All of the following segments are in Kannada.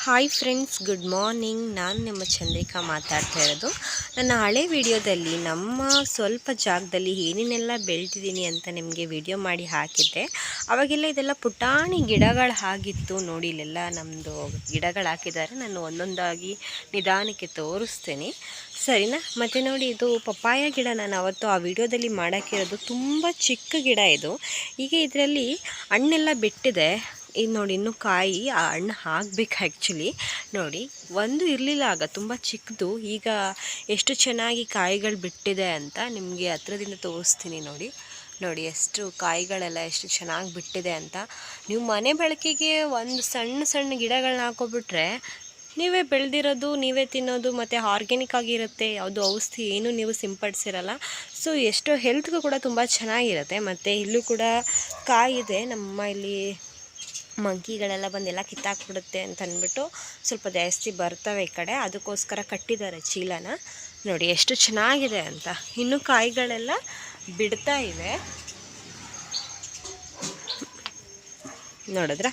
Hi friends, good morning. ನಾನು ನಿಮ್ಮ ಚಂದ್ರಿಕಾ ಮಾತಾಡ್ತಾ ಇರೋದು. ನನ್ನ ಹಳೆ ವಿಡಿಯೋದಲ್ಲಿ ನಮ್ಮ ಸ್ವಲ್ಪ ಜಾಗದಲ್ಲಿ ಏನೇನೆಲ್ಲ ಬೆಳೆದಿದ್ದೀನಿ ಅಂತ ನಿಮಗೆ ವಿಡಿಯೋ ಮಾಡಿ ಹಾಕಿದ್ದೆ. ಅವಾಗೆಲ್ಲ ಇದೆಲ್ಲ ಪುಟಾಣಿ ಗಿಡಗಳು ಆಗಿತ್ತು. ನೋಡಿ, ಇಲ್ಲೆಲ್ಲ ನಮ್ಮದು ಗಿಡಗಳು ಹಾಕಿದ್ದಾರೆ. ನಾನು ಒಂದೊಂದಾಗಿ ನಿಧಾನಕ್ಕೆ ತೋರಿಸ್ತೀನಿ, ಸರಿನಾ? ಮತ್ತು ನೋಡಿ, ಇದು ಪಪ್ಪಾಯ ಗಿಡ. ನಾನು ಅವತ್ತು ಆ ವಿಡಿಯೋದಲ್ಲಿ ಮಾಡೋಕ್ಕಿರೋದು ತುಂಬ ಚಿಕ್ಕ ಗಿಡ ಇದು. ಈಗ ಇದರಲ್ಲಿ ಹಣ್ಣೆಲ್ಲ ಬಿಟ್ಟಿದೆ. ಇದು ನೋಡಿ, ಇನ್ನೂ ಕಾಯಿ ಆ ಹಣ್ಣು ಹಾಕಬೇಕು. ಆ್ಯಕ್ಚುಲಿ ನೋಡಿ, ಒಂದು ಇರಲಿಲ್ಲ ಆಗ, ತುಂಬ ಚಿಕ್ಕದು. ಈಗ ಎಷ್ಟು ಚೆನ್ನಾಗಿ ಕಾಯಿಗಳು ಬಿಟ್ಟಿದೆ ಅಂತ ನಿಮಗೆ ಹತ್ರದಿಂದ ತೋರಿಸ್ತೀನಿ. ನೋಡಿ ನೋಡಿ, ಎಷ್ಟು ಕಾಯಿಗಳೆಲ್ಲ ಎಷ್ಟು ಚೆನ್ನಾಗಿ ಬಿಟ್ಟಿದೆ ಅಂತ. ನೀವು ಮನೆ ಬಳಕೆಗೆ ಒಂದು ಸಣ್ಣ ಸಣ್ಣ ಗಿಡಗಳನ್ನ ಹಾಕೋಬಿಟ್ರೆ ನೀವೇ ಬೆಳೆದಿರೋದು, ನೀವೇ ತಿನ್ನೋದು, ಮತ್ತು ಆರ್ಗ್ಯಾನಿಕ್ ಆಗಿರುತ್ತೆ. ಯಾವುದು ಔಷಧಿ ಏನೂ ನೀವು ಸಿಂಪಡಿಸಿರಲ್ಲ. ಸೊ ಎಷ್ಟೋ ಹೆಲ್ತ್ಗೂ ಕೂಡ ತುಂಬ ಚೆನ್ನಾಗಿರುತ್ತೆ. ಮತ್ತು ಇಲ್ಲೂ ಕೂಡ ಕಾಯಿದೆ. ನಮ್ಮ ಇಲ್ಲಿ ಮಂಕಿಗಳೆಲ್ಲ ಬಂದೆಲ್ಲ ಕಿತ್ತಾಕ್ಬಿಡುತ್ತೆ ಅಂತ ಅಂದ್ಬಿಟ್ಟು ಸ್ವಲ್ಪ ಜಾಸ್ತಿ ಬರ್ತವೆ ಈ ಕಡೆ. ಅದಕ್ಕೋಸ್ಕರ ಕಟ್ಟಿದ್ದಾರೆ ಚೀಲನ. ನೋಡಿ ಎಷ್ಟು ಚೆನ್ನಾಗಿದೆ ಅಂತ. ಇನ್ನೂ ಕಾಯಿಗಳೆಲ್ಲ ಬಿಡ್ತಾ ಇವೆ, ನೋಡಿದ್ರ?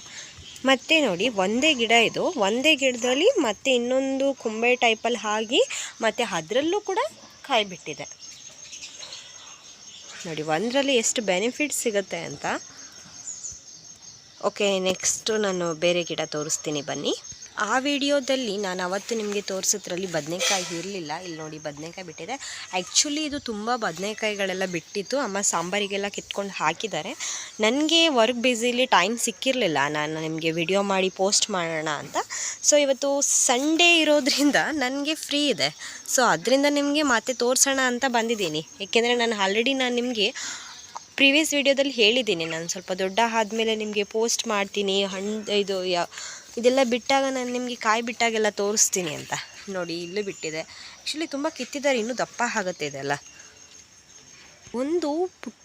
ಮತ್ತು ನೋಡಿ, ಒಂದೇ ಗಿಡ ಇದು. ಒಂದೇ ಗಿಡದಲ್ಲಿ ಮತ್ತೆ ಇನ್ನೊಂದು ಕೊಂಬೆ ಟೈಪಲ್ಲಿ ಆಗಿ ಮತ್ತು ಅದರಲ್ಲೂ ಕೂಡ ಕಾಯಿ ಬಿಟ್ಟಿದೆ. ನೋಡಿ, ಒಂದರಲ್ಲಿ ಎಷ್ಟು ಬೆನಿಫಿಟ್ ಸಿಗುತ್ತೆ ಅಂತ. ಓಕೆ, ನೆಕ್ಸ್ಟು ನಾನು ಬೇರೆ ಗಿಡ ತೋರಿಸ್ತೀನಿ ಬನ್ನಿ. ಆ ವಿಡಿಯೋದಲ್ಲಿ ನಾನು ಅವತ್ತು ನಿಮಗೆ ತೋರಿಸೋದ್ರಲ್ಲಿ ಬದನೆಕಾಯಿ ಇರಲಿಲ್ಲ. ಇಲ್ಲಿ ನೋಡಿ, ಬದನೆಕಾಯಿ ಬಿಟ್ಟಿದೆ. ಆ್ಯಕ್ಚುಲಿ ಇದು ತುಂಬ ಬದನೆಕಾಯಿಗಳೆಲ್ಲ ಬಿಟ್ಟಿತ್ತು. ಅಮ್ಮ ಸಾಂಬಾರಿಗೆಲ್ಲ ಕಿತ್ಕೊಂಡು ಹಾಕಿದ್ದಾರೆ. ನನಗೆ ವರ್ಕ್ ಬ್ಯುಸಿಲಿ ಟೈಮ್ ಸಿಕ್ಕಿರಲಿಲ್ಲ ನಾನು ನಿಮಗೆ ವಿಡಿಯೋ ಮಾಡಿ ಪೋಸ್ಟ್ ಮಾಡೋಣ ಅಂತ. ಸೊ ಇವತ್ತು ಸಂಡೇ ಇರೋದ್ರಿಂದ ನನಗೆ ಫ್ರೀ ಇದೆ. ಸೊ ಅದರಿಂದ ನಿಮಗೆ ಮತ್ತೆ ತೋರಿಸೋಣ ಅಂತ ಬಂದಿದ್ದೀನಿ. ಏಕೆಂದರೆ ನಾನು ಆಲ್ರೆಡಿ ನಿಮಗೆ ಪ್ರೀವಿಯಸ್ ವಿಡಿಯೋದಲ್ಲಿ ಹೇಳಿದ್ದೀನಿ, ನಾನು ಸ್ವಲ್ಪ ದೊಡ್ಡ ಆದಮೇಲೆ ನಿಮಗೆ ಪೋಸ್ಟ್ ಮಾಡ್ತೀನಿ. ಇದೆಲ್ಲ ಬಿಟ್ಟಾಗ ನಾನು ನಿಮಗೆ ಕಾಯಿ ಬಿಟ್ಟಾಗೆಲ್ಲ ತೋರಿಸ್ತೀನಿ ಅಂತ. ನೋಡಿ, ಇಲ್ಲೂ ಬಿಟ್ಟಿದೆ. ಆ್ಯಕ್ಚುಲಿ ತುಂಬ ಕಿತ್ತಿದ್ದಾರೆ, ಇನ್ನೂ ದಪ್ಪ ಆಗುತ್ತೆ ಇದೆಲ್ಲ. ಒಂದು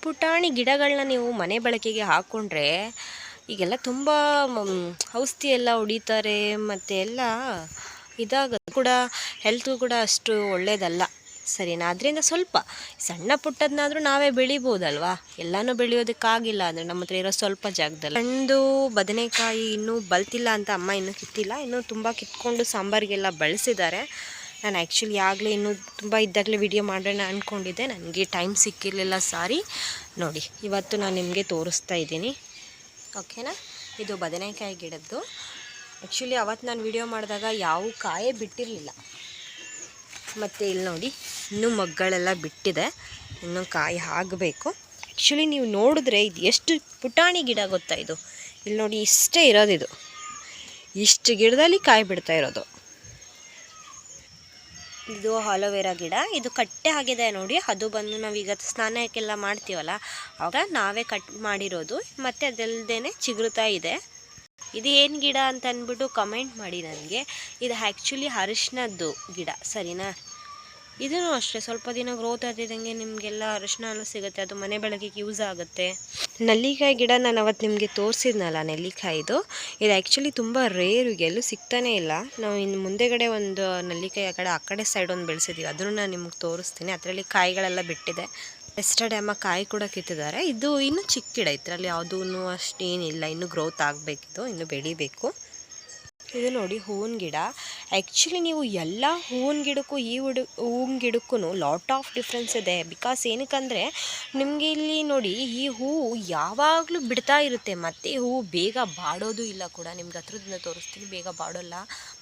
ಪುಟಾಣಿ ಗಿಡಗಳನ್ನ ನೀವು ಮನೆ ಬಳಕೆಗೆ ಹಾಕ್ಕೊಂಡ್ರೆ ಈಗೆಲ್ಲ ತುಂಬ ಔಷಧಿ ಎಲ್ಲ ಹೊಡಿತಾರೆ, ಮತ್ತು ಎಲ್ಲ ಇದಾಗುತ್ತೆ ಕೂಡ. ಹೆಲ್ತ್ಗೂ ಕೂಡ ಅಷ್ಟು ಒಳ್ಳೆಯದಲ್ಲ, ಸರಿನಾ? ಅದರಿಂದ ಸ್ವಲ್ಪ ಸಣ್ಣ ಪುಟ್ಟದನ್ನಾದರೂ ನಾವೇ ಬೆಳಿಬೋದಲ್ವಾ? ಎಲ್ಲನೂ ಬೆಳೆಯೋದಕ್ಕಾಗಿಲ್ಲ ಅಂದರೆ ನಮ್ಮ ಹತ್ರ ಇರೋ ಸ್ವಲ್ಪ ಜಾಗದಲ್ಲಿ. ಸಣ್ಣದು ಬದನೆಕಾಯಿ ಇನ್ನೂ ಬಲ್ತಿಲ್ಲ ಅಂತ ಅಮ್ಮ ಇನ್ನೂ ಕಿತ್ತಿಲ್ಲ. ಇನ್ನೂ ತುಂಬ ಕಿತ್ಕೊಂಡು ಸಾಂಬಾರಿಗೆಲ್ಲ ಬಳಸಿದ್ದಾರೆ. ನಾನು ಆ್ಯಕ್ಚುಲಿ ಆಗಲೇ ಇನ್ನೂ ತುಂಬ ಇದ್ದಾಗಲೇ ವಿಡಿಯೋ ಮಾಡೋಣ ಅಂದ್ಕೊಂಡಿದ್ದೆ, ನನಗೆ ಟೈಮ್ ಸಿಕ್ಕಿರಲಿಲ್ಲ, ಸಾರಿ. ನೋಡಿ, ಇವತ್ತು ನಾನು ನಿಮಗೆ ತೋರಿಸ್ತಾ ಇದ್ದೀನಿ, ಓಕೆನಾ? ಇದು ಬದನೆಕಾಯಿ ಗಿಡದ್ದು. ಆ್ಯಕ್ಚುಲಿ ಅವತ್ತು ನಾನು ವಿಡಿಯೋ ಮಾಡಿದಾಗ ಯಾವ ಕಾಯೇ ಬಿಟ್ಟಿರಲಿಲ್ಲ. ಮತ್ತು ಇಲ್ಲಿ ನೋಡಿ, ಇನ್ನೂ ಮಗ್ಗಳೆಲ್ಲ ಬಿಟ್ಟಿದೆ, ಇನ್ನೂ ಕಾಯಿ ಆಗಬೇಕು. ಆ್ಯಕ್ಚುಲಿ ನೀವು ನೋಡಿದ್ರೆ ಇದು ಎಷ್ಟು ಪುಟಾಣಿ ಗಿಡ ಗೊತ್ತಾ ಇದು? ಇಲ್ಲಿ ನೋಡಿ, ಇಷ್ಟೇ ಇರೋದಿದು. ಇಷ್ಟು ಗಿಡದಲ್ಲಿ ಕಾಯಿ ಬಿಡ್ತಾ ಇರೋದು. ಇದು ಆಲೋವೆರಾ ಗಿಡ. ಇದು ಕಟ್ಟೆ ಆಗಿದೆ ನೋಡಿ. ಅದು ಬಂದು ನಾವೀಗ ಸ್ನಾನಕ್ಕೆಲ್ಲ ಮಾಡ್ತೀವಲ್ಲ, ಆವಾಗ ನಾವೇ ಕಟ್ ಮಾಡಿರೋದು. ಮತ್ತು ಅದಲ್ಲದೇ ಚಿಗುರುತ್ತಾ ಇದೆ. ಇದು ಏನು ಗಿಡ ಅಂತ ಅಂದ್ಬಿಟ್ಟು ಕಮೆಂಟ್ ಮಾಡಿ ನನಗೆ. ಇದು ಆ್ಯಕ್ಚುಲಿ ಅರಿಶಿನದ್ದು ಗಿಡ, ಸರಿನಾ? ಇದೂ ಅಷ್ಟೇ, ಸ್ವಲ್ಪ ದಿನ ಗ್ರೋತ್ ಆದಿದ್ದಂಗೆ ನಿಮಗೆಲ್ಲ ಅರಿಶಿನ ಎಲ್ಲ ಸಿಗುತ್ತೆ. ಅದು ಮನೆ ಬೆಳಕಿಗೆ ಯೂಸ್ ಆಗುತ್ತೆ. ನೆಲ್ಲಿಕಾಯಿ ಗಿಡ ನಾನು ಅವತ್ತು ನಿಮಗೆ ತೋರಿಸಿದ್ನಲ್ಲ, ನೆಲ್ಲಿಕಾಯಿದು. ಇದು ಆ್ಯಕ್ಚುಲಿ ತುಂಬ ರೇರು, ಎಲ್ಲೂ ಸಿಗ್ತಾನೇ ಇಲ್ಲ. ನಾವು ಇನ್ನು ಮುಂದೆಗಡೆ ಒಂದು ನೆಲ್ಲಿಕಾಯಿ ಆ ಕಡೆ ಸೈಡ್ ಒಂದು ಬೆಳೆಸಿದ್ದೀವಿ, ಅದನ್ನು ನಾನು ನಿಮಗೆ ತೋರಿಸ್ತೀನಿ. ಅದರಲ್ಲಿ ಕಾಯಿಗಳೆಲ್ಲ ಬಿಟ್ಟಿದೆ. ಎಸ್ಟರ್ಡೇ ಅಮ್ಮ ಕಾಯಿ ಕೂಡ ಕಿತ್ತಿದ್ದಾರೆ. ಇದು ಇನ್ನೂ ಚಿಕ್ಕ ಗಿಡ, ಇದರಲ್ಲಿ ಯಾವುದೂ ಅಷ್ಟೇನಿಲ್ಲ, ಇನ್ನೂ ಗ್ರೋತ್ ಆಗಬೇಕಿದು, ಇನ್ನೂ ಬೆಳಿಬೇಕು. ಇದು ನೋಡಿ, ಹೂವಿನ ಗಿಡ. ಆ್ಯಕ್ಚುಲಿ ನೀವು ಎಲ್ಲ ಹೂವಿನ ಗಿಡಕ್ಕೂ ಹೂವಿನ ಗಿಡಕ್ಕೂ ಲಾಟ್ ಆಫ್ ಡಿಫ್ರೆನ್ಸ್ ಇದೆ. ಬಿಕಾಸ್ ಏನಕ್ಕಂದರೆ ನಿಮಗೆ ಇಲ್ಲಿ ನೋಡಿ, ಈ ಹೂವು ಯಾವಾಗಲೂ ಬಿಡ್ತಾ ಇರುತ್ತೆ, ಮತ್ತು ಹೂವು ಬೇಗ ಬಾಡೋದು ಇಲ್ಲ ಕೂಡ. ನಿಮ್ಗೆ ಹತ್ರದಿಂದ ತೋರಿಸ್ತೀನಿ, ಬೇಗ ಬಾಡೋಲ್ಲ,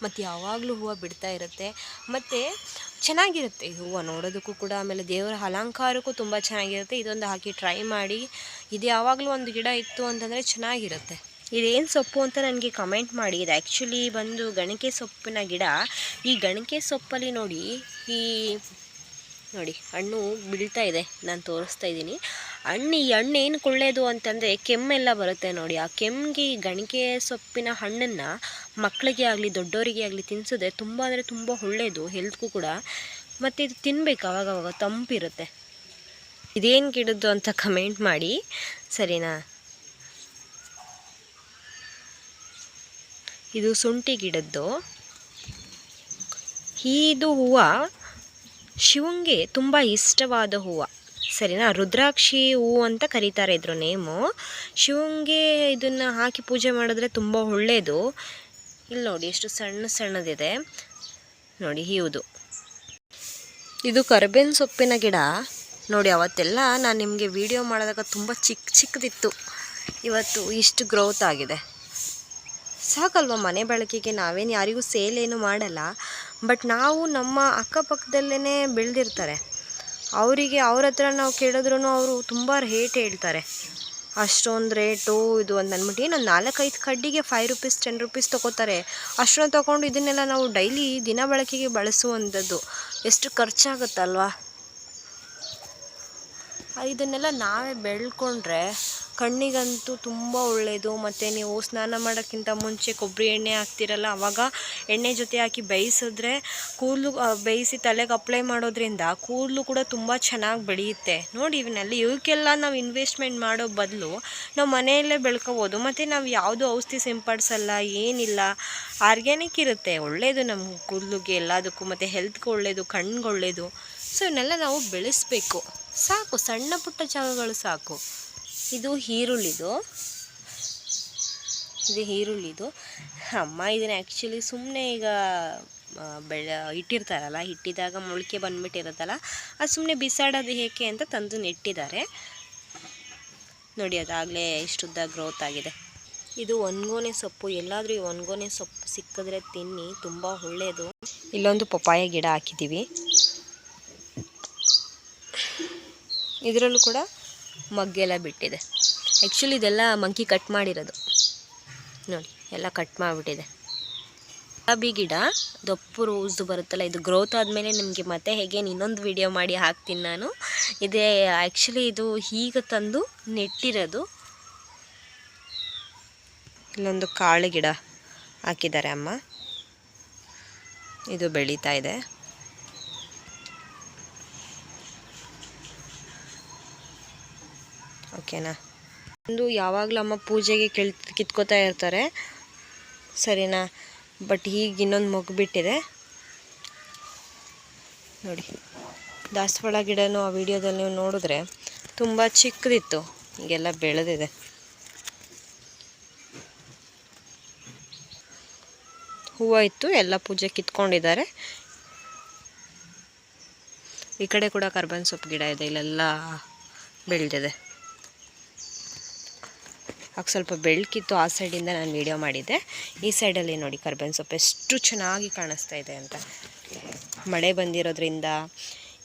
ಮತ್ತು ಯಾವಾಗಲೂ ಹೂವು ಬಿಡ್ತಾ ಇರುತ್ತೆ, ಮತ್ತು ಚೆನ್ನಾಗಿರುತ್ತೆ ಈ ಹೂವು ನೋಡೋದಕ್ಕೂ ಕೂಡ. ಆಮೇಲೆ ದೇವರ ಅಲಂಕಾರಕ್ಕೂ ತುಂಬ ಚೆನ್ನಾಗಿರುತ್ತೆ. ಇದೊಂದು ಹಾಕಿ ಟ್ರೈ ಮಾಡಿ. ಇದು ಯಾವಾಗಲೂ ಒಂದು ಗಿಡ ಇತ್ತು ಅಂತಂದರೆ ಚೆನ್ನಾಗಿರುತ್ತೆ. ಇದೇನು ಸೊಪ್ಪು ಅಂತ ನನಗೆ ಕಮೆಂಟ್ ಮಾಡಿ. ಇದು ಆ್ಯಕ್ಚುಲಿ ಬಂದು ಗಣಿಕೆ ಸೊಪ್ಪಿನ ಗಿಡ. ಈ ಗಣಿಕೆ ಸೊಪ್ಪಲ್ಲಿ ನೋಡಿ, ನೋಡಿ ಹಣ್ಣು ಬೀಳ್ತಾ ಇದೆ, ನಾನು ತೋರಿಸ್ತಾ ಇದ್ದೀನಿ. ಈ ಹಣ್ಣು ಏನು ಒಳ್ಳೆಯದು ಅಂತಂದರೆ ಕೆಮ್ಮೆಲ್ಲ ಬರುತ್ತೆ ನೋಡಿ. ಆ ಕೆಮ್ಮಿಗೆ ಈ ಗಣಿಕೆ ಸೊಪ್ಪಿನ ಹಣ್ಣನ್ನು ಮಕ್ಕಳಿಗೆ ಆಗಲಿ ದೊಡ್ಡವರಿಗೆ ಆಗಲಿ ತಿನ್ನಿಸಿದ್ರೆ ತುಂಬ ಅಂದರೆ ತುಂಬ ಒಳ್ಳೆಯದು, ಹೆಲ್ತ್ಗೂ ಕೂಡ. ಮತ್ತು ಇದು ತಿನ್ನಬೇಕು, ಆವಾಗವಾಗ ತಂಪಿರುತ್ತೆ. ಇದೇನು ಗಿಡದ್ದು ಅಂತ ಕಮೆಂಟ್ ಮಾಡಿ, ಸರಿನಾ? ಇದು ಶುಂಠಿ ಗಿಡದ್ದು. ಇದು ಹೂವು ಶಿವಂಗೆ ತುಂಬ ಇಷ್ಟವಾದ ಹೂವು, ಸರಿನಾ? ರುದ್ರಾಕ್ಷಿ ಹೂವು ಅಂತ ಕರೀತಾರೆ ಇದ್ರ ನೇಮು. ಶಿವಂಗೆ ಇದನ್ನು ಹಾಕಿ ಪೂಜೆ ಮಾಡಿದ್ರೆ ತುಂಬ ಒಳ್ಳೆಯದು. ಇಲ್ಲಿ ನೋಡಿ ಎಷ್ಟು ಸಣ್ಣದಿದೆ ನೋಡಿ ಇದು ಕರಿಬೇವಿನ ಸೊಪ್ಪಿನ ಗಿಡ ನೋಡಿ. ಅವತ್ತೆಲ್ಲ ನಾನು ನಿಮಗೆ ವಿಡಿಯೋ ಮಾಡಿದಾಗ ತುಂಬ ಚಿಕ್ಕದಿತ್ತು, ಇವತ್ತು ಇಷ್ಟು ಗ್ರೋತ್ ಆಗಿದೆ. ಸಾಕಲ್ವ ಮನೆ ಬಳಕೆಗೆ, ನಾವೇನು ಯಾರಿಗೂ ಸೇಲ್ ಏನು ಮಾಡಲ್ಲ. ಬಟ್ ನಾವು ನಮ್ಮ ಅಕ್ಕಪಕ್ಕದಲ್ಲೇ ಬೆಳೆದಿರ್ತಾರೆ, ಅವ್ರ ಹತ್ರ ನಾವು ಕೇಳಿದ್ರೂ ಅವರು ತುಂಬ ರೇಟ್ ಹೇಳ್ತಾರೆ. ಅಷ್ಟೊಂದು ರೇಟು ಇದು ಅಂತ ಅಂದ್ಬಿಟ್ಟು ಏನೊಂದು 4-5 ಕಡ್ಡಿಗೆ 5 ರೂಪೀಸ್ 10 ರೂಪೀಸ್ ತೊಗೋತಾರೆ. ಅಷ್ಟೊಂದು ತೊಗೊಂಡು ಇದನ್ನೆಲ್ಲ ನಾವು ಡೈಲಿ ದಿನ ಬಳಕೆಗೆ ಬಳಸುವಂಥದ್ದು ಎಷ್ಟು ಖರ್ಚಾಗುತ್ತಲ್ವಾ. ಇದನ್ನೆಲ್ಲ ನಾವೇ ಬೆಳ್ಕೊಂಡ್ರೆ ಕಣ್ಣಿಗಂತೂ ತುಂಬ ಒಳ್ಳೆಯದು. ಮತ್ತು ನೀವು ಸ್ನಾನ ಮಾಡೋಕ್ಕಿಂತ ಮುಂಚೆ ಕೊಬ್ಬರಿ ಎಣ್ಣೆ ಹಾಕ್ತಿರಲ್ಲ, ಆವಾಗ ಎಣ್ಣೆ ಜೊತೆ ಹಾಕಿ ಬೇಯಿಸಿದ್ರೆ ಕೂದಲು ಬೇಯಿಸಿ ತಲೆಗೆ ಅಪ್ಲೈ ಮಾಡೋದ್ರಿಂದ ಕೂದಲು ಕೂಡ ತುಂಬ ಚೆನ್ನಾಗಿ ಬೆಳೆಯುತ್ತೆ ನೋಡಿ. ಇವಕ್ಕೆಲ್ಲ ನಾವು ಇನ್ವೆಸ್ಟ್ಮೆಂಟ್ ಮಾಡೋ ಬದಲು ನಾವು ಮನೆಯಲ್ಲೇ ಬೆಳ್ಕೊಬೋದು. ಮತ್ತು ನಾವು ಯಾವುದು ಔಷಧಿ ಸಿಂಪಡಿಸಲ್ಲ, ಏನಿಲ್ಲ, ಆರ್ಗ್ಯಾನಿಕ್ ಇರುತ್ತೆ, ಒಳ್ಳೆಯದು ನಮ್ಮ ಕೂದಲಿಗೆ ಎಲ್ಲದಕ್ಕೂ, ಮತ್ತು ಹೆಲ್ತ್ಗೆ ಒಳ್ಳೆಯದು, ಕಣ್ಣಿಗೆ ಒಳ್ಳೆಯದು. ಸೊ ಇವನ್ನೆಲ್ಲ ನಾವು ಬೆಳೆಸಬೇಕು. ಸಾಕು, ಸಣ್ಣ ಪುಟ್ಟ ಜಾಗಗಳು ಸಾಕು. ಇದು ಈರುಳ್ಳಿದು ಅಮ್ಮ ಇದನ್ನು ಆ್ಯಕ್ಚುಲಿ ಸುಮ್ಮನೆ ಈಗ ಇಟ್ಟಿರ್ತಾರಲ್ಲ, ಇಟ್ಟಿದಾಗ ಮೊಳಕೆ ಬಂದುಬಿಟ್ಟಿರುತ್ತಲ್ಲ, ಅದು ಸುಮ್ಮನೆ ಬಿಸಾಡೋದು ಏಕೆ ಅಂತ ತಂದು ನೆಟ್ಟಿದ್ದಾರೆ ನೋಡಿ. ಅದಾಗಲೇ ಇಷ್ಟುದ್ದ ಗ್ರೋತ್ ಆಗಿದೆ. ಇದು ಒಣಗೋನೆ ಸೊಪ್ಪು. ಎಲ್ಲಾದರೂ ಈ ಒಣಗೋನೆ ಸೊಪ್ಪು ಸಿಕ್ಕಿದ್ರೆ ತಿನ್ನಿ, ತುಂಬ ಒಳ್ಳೆಯದು. ಇಲ್ಲೊಂದು ಪಪ್ಪಾಯ ಗಿಡ ಹಾಕಿದ್ದೀವಿ, ಇದರಲ್ಲೂ ಕೂಡ ಮಗ್ಗೆಲ್ಲ ಬಿಟ್ಟಿದೆ. ಆ್ಯಕ್ಚುಲಿ ಇದೆಲ್ಲ ಮಂಕಿ ಕಟ್ ಮಾಡಿರೋದು ನೋಡಿ, ಎಲ್ಲ ಕಟ್ ಮಾಡಿಬಿಟ್ಟಿದೆ. ಗುಲಾಬಿ ಗಿಡ ದಪ್ಪು ರೋಸ್ದು ಬರುತ್ತಲ್ಲ, ಇದು ಗ್ರೋತ್ ಆದಮೇಲೆ ನಿಮಗೆ ಮತ್ತೆ ಹೇಗೆ ಇನ್ನೊಂದು ವಿಡಿಯೋ ಮಾಡಿ ಹಾಕ್ತೀನಿ ನಾನು. ಇದೇ ಆ್ಯಕ್ಚುಲಿ ಇದು ಈಗ ತಂದು ನೆಟ್ಟಿರೋದು. ಇಲ್ಲೊಂದು ಕಾಳು ಗಿಡ ಹಾಕಿದ್ದಾರೆ ಅಮ್ಮ, ಇದು ಬೆಳೀತಾ ಇದೆ. ಓಕೆನಾ. ಒಂದು ಯಾವಾಗಲೂ ಅಮ್ಮ ಪೂಜೆಗೆ ಕಿತ್ಕೋತಾ ಇರ್ತಾರೆ, ಸರಿನಾ. ಬಟ್ ಈಗ ಇನ್ನೊಂದು ಮಗ್ಬಿಟ್ಟಿದೆ ನೋಡಿ. ದಾಸವಾಳ ಗಿಡನೂ ಆ ವಿಡಿಯೋದಲ್ಲಿ ನೀವು ನೋಡಿದ್ರೆ ತುಂಬ ಚಿಕ್ಕದಿತ್ತು, ಈಗೆಲ್ಲ ಬೆಳೆದಿದೆ. ಹೂವು ಇತ್ತು, ಎಲ್ಲ ಪೂಜೆ ಕಿತ್ಕೊಂಡಿದ್ದಾರೆ. ಈ ಕಡೆ ಕೂಡ ಕರ್ಬೇವಿನ ಸೊಪ್ಪು ಗಿಡ ಇದೆ, ಇಲ್ಲೆಲ್ಲ ಬೆಳೆದಿದೆ. ಆಗ ಸ್ವಲ್ಪ ಬೆಳಕಿತ್ತು, ಆ ಸೈಡಿಂದ ನಾನು ವಿಡಿಯೋ ಮಾಡಿದ್ದೆ. ಈ ಸೈಡಲ್ಲಿ ನೋಡಿ ಕರ್ಬೇವಿನ ಸೊಪ್ಪು ಎಷ್ಟು ಚೆನ್ನಾಗಿ ಕಾಣಿಸ್ತಾ ಇದೆ ಅಂತ. ಮಳೆ ಬಂದಿರೋದ್ರಿಂದ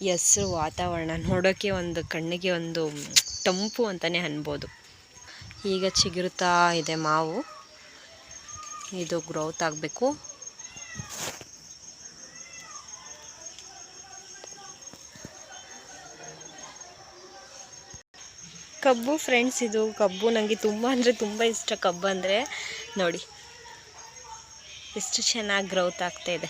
ಹೆಸ್ರು ವಾತಾವರಣ ನೋಡೋಕ್ಕೆ ಒಂದು ಕಣ್ಣಿಗೆ ಒಂದು ತಂಪು ಅಂತಲೇ ಅನ್ಬೋದು. ಈಗ ಚಿಗುರುತ್ತಾ ಇದೆ ಮಾವು, ಇದು ಗ್ರೋತ್ ಆಗಬೇಕು. ಕಬ್ಬು ಫ್ರೆಂಡ್ಸ್, ಇದು ಕಬ್ಬು ನನಗೆ ತುಂಬ ಅಂದರೆ ತುಂಬ ಇಷ್ಟ. ಕಬ್ಬು ಅಂದರೆ ನೋಡಿ ಎಷ್ಟು ಚೆನ್ನಾಗಿ ಗ್ರೋತ್ ಆಗ್ತಾ ಇದೆ.